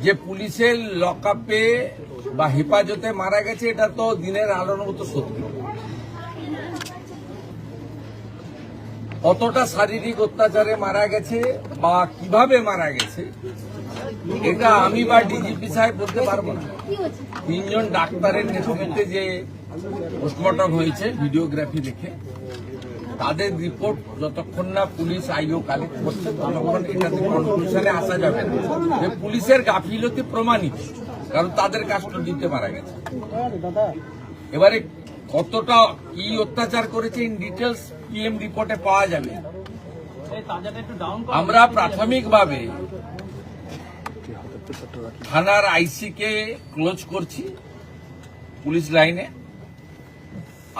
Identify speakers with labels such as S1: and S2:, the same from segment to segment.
S1: যে পুলিশের লকআপে বা হেফাজতে মারা গেছে, এটা তো দিনের আলোর মতো সত্যি। কতটা শারীরিক অত্যাচারে মারা গেছে বা কিভাবে মারা গেছে, এটা আমি বা ডিজিপি সাহেব বলতে পারবো না। 3 জন ডাক্তারের নেতৃত্বে যে পোস্টমর্টম হয়েছে ভিডিওগ্রাফি দেখে, তাদের রিপোর্ট যতক্ষণ না পুলিশ আইও কালেক্ট করছে ততক্ষণ এটাতে কনক্লুশনে আসা যাবে না যে পুলিশের গাফিলতি প্রমাণিত, কারণ তাদের কাস্টডিতে মারা গেছে। এবারে কতটা কি অত্যাচার করেছে ইন ডিটেলস পিএম রিপোর্টে পাওয়া যাবে। আমরা প্রাথমিকভাবে থানার আইসি কে ক্লোজ করছি পুলিশ লাইনে,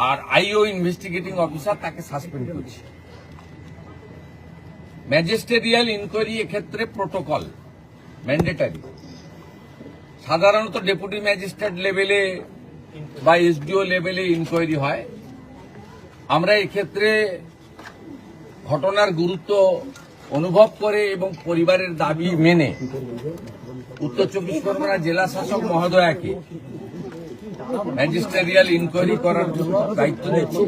S1: আর আইও ইনভেস্টিগেটিং অফিসার তাকে সাসপেন্ড করছি। ম্যাজিস্ট্রেরিয়াল ইনকোয়ারি এক্ষেত্রে প্রোটোকল ম্যান্ডেটারি। সাধারণত ডেপুটি ম্যাজিস্ট্রেট লেভেলে বা এসডিও লেভেলে ইনকোয়ারি হয়। আমরা এক্ষেত্রে ঘটনার গুরুত্ব অনুভব করে এবং পরিবারের দাবি মেনে উত্তর 24 পরগনা জেলা শাসক মহোদয়াকে ম্যাজিস্ট্রেরিয়াল ইনকোয়ারি করার জন্য দায়িত্ব দিচ্ছি।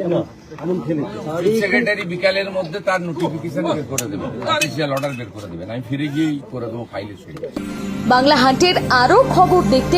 S1: চিফ সেক্রেটারি বিকালের মধ্যে তার নোটিফিকেশন বের করে দেবেন, অফিসিয়াল অর্ডার বের করে দেবেন। আমি ফিরে গিয়েই করে দেবো ফাইলের সঙ্গে।
S2: বাংলা হান্টের আরো খবর দেখতে